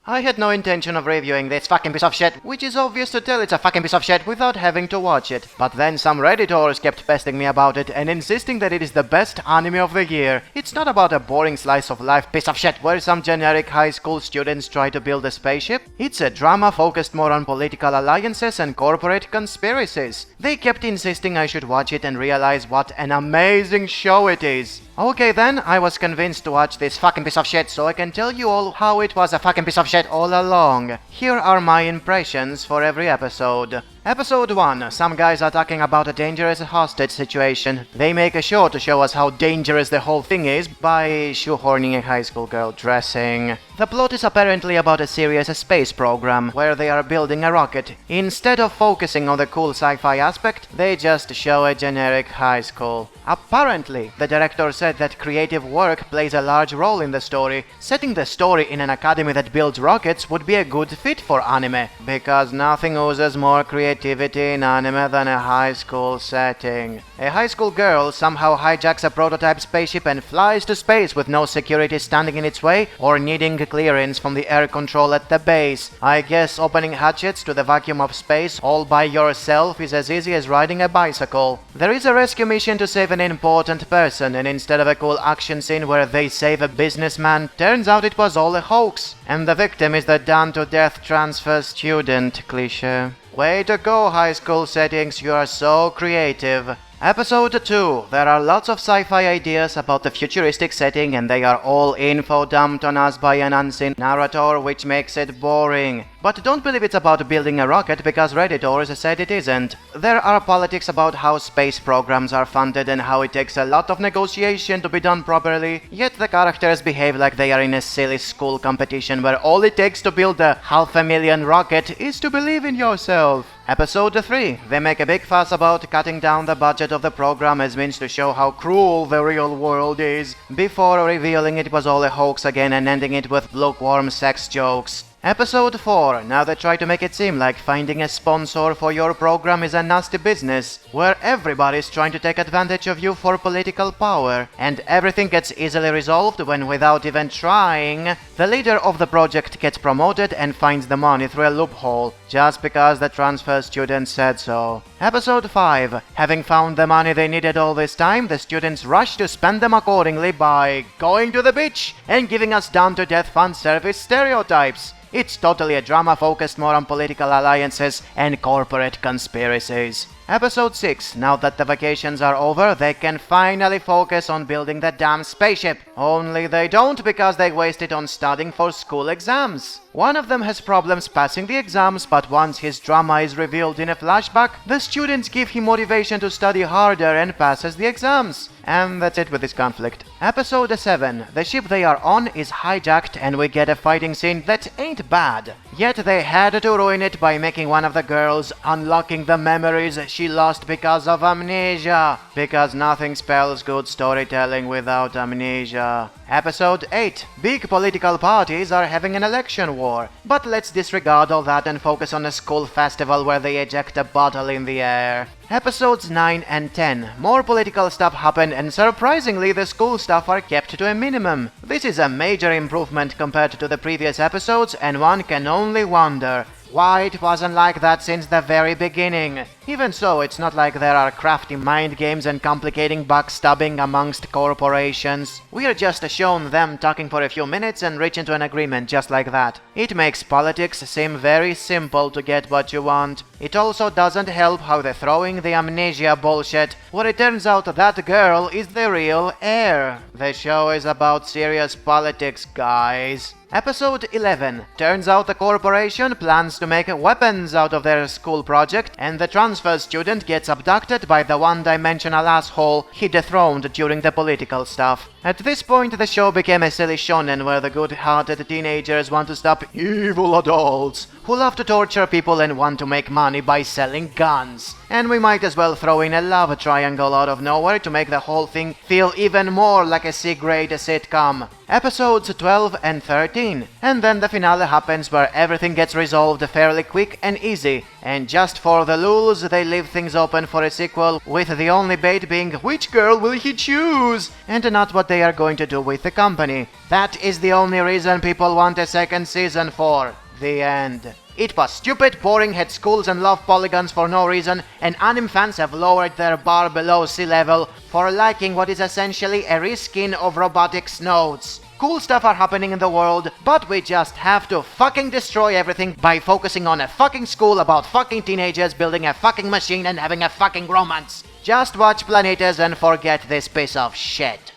I had no intention of reviewing this fucking piece of shit, which is obvious to tell it's a fucking piece of shit without having to watch it. But then some Redditors kept pestering me about it and insisting that it is the best anime of the year. It's not about a boring slice of life piece of shit where some generic high school students try to build a spaceship. It's a drama focused more on political alliances and corporate conspiracies. They kept insisting I should watch it and realize what an amazing show it is. Okay then, I was convinced to watch this fucking piece of shit, so I can tell you all how it was a fucking piece of shit all along. Here are my impressions for every episode. Episode 1. Some guys are talking about a dangerous hostage situation. They make sure to show us how dangerous the whole thing is by shoehorning a high school girl dressing. The plot is apparently about a serious space program where they are building a rocket. Instead of focusing on the cool sci-fi aspect, they just show a generic high school. Apparently, the director said that creative work plays a large role in the story. Setting the story in an academy that builds rockets would be a good fit for anime, because nothing oozes more creativity in anime than a high school setting. A high school girl somehow hijacks a prototype spaceship and flies to space with no security standing in its way or needing clearance from the air control at the base. I guess opening hatchets to the vacuum of space all by yourself is as easy as riding a bicycle. There is a rescue mission to save an important person, and instead of a cool action scene where they save a businessman, turns out it was all a hoax, and the victim is the done-to-death transfer student cliché. Way to go, high school settings, you are so creative. Episode 2. There are lots of sci-fi ideas about the futuristic setting, and they are all info dumped on us by an unseen narrator, which makes it boring. But don't believe it's about building a rocket, because Redditors said it isn't. There are politics about how space programs are funded and how it takes a lot of negotiation to be done properly, yet the characters behave like they are in a silly school competition where all it takes to build a $500,000 rocket is to believe in yourself. Episode 3. They make a big fuss about cutting down the budget of the program as means to show how cruel the real world is, before revealing it was all a hoax again and ending it with lukewarm sex jokes. Episode 4. Now they try to make it seem like finding a sponsor for your program is a nasty business, where everybody's trying to take advantage of you for political power, and everything gets easily resolved when, without even trying, the leader of the project gets promoted and finds the money through a loophole, just because the transfer student said so. Episode 5. Having found the money they needed all this time, the students rush to spend them accordingly by going to the beach and giving us down-to-death fan service stereotypes. It's totally a drama focused more on political alliances and corporate conspiracies. Episode 6. Now that the vacations are over, they can finally focus on building the damn spaceship. Only they don't, because they waste it on studying for school exams. One of them has problems passing the exams, but once his drama is revealed in a flashback, the students give him motivation to study harder and passes the exams. And that's it with this conflict. Episode 7. The ship they are on is hijacked and we get a fighting scene that ain't bad. Yet they had to ruin it by making one of the girls unlocking the memories she lost because of amnesia. Because nothing spells good storytelling without amnesia. Episode 8. Big political parties are having an election war. But let's disregard all that and focus on a school festival where they eject a bottle in the air. Episodes 9 and 10. More political stuff happen, and surprisingly the school stuff are kept to a minimum. This is a major improvement compared to the previous episodes, and one can only wonder why it wasn't like that since the very beginning. Even so, it's not like there are crafty mind games and complicating backstabbing amongst corporations. We are just shown them talking for a few minutes and reaching to an agreement just like that. It makes politics seem very simple to get what you want. It also doesn't help how they're throwing the amnesia bullshit, where it turns out that girl is the real heir. The show is about serious politics, guys. Episode 11. Turns out the corporation plans to make weapons out of their school project, and the transfer student gets abducted by the one-dimensional asshole he dethroned during the political stuff. At this point, the show became a silly shonen where the good-hearted teenagers want to stop evil adults who love to torture people and want to make money by selling guns. And we might as well throw in a love triangle out of nowhere to make the whole thing feel even more like a C-grade sitcom. Episodes 12 and 13. And then the finale happens where everything gets resolved fairly quick and easy. And just for the lulz, they leave things open for a sequel, with the only bait being which girl will he choose, and not what they are going to do with the company. That is the only reason people want a second season for. The end. It was stupid, boring, had schools and love polygons for no reason, and anime fans have lowered their bar below sea level for liking what is essentially a reskin of robotics nodes. Cool stuff are happening in the world, but we just have to fucking destroy everything by focusing on a fucking school about fucking teenagers building a fucking machine and having a fucking romance. Just watch Planetas and forget this piece of shit.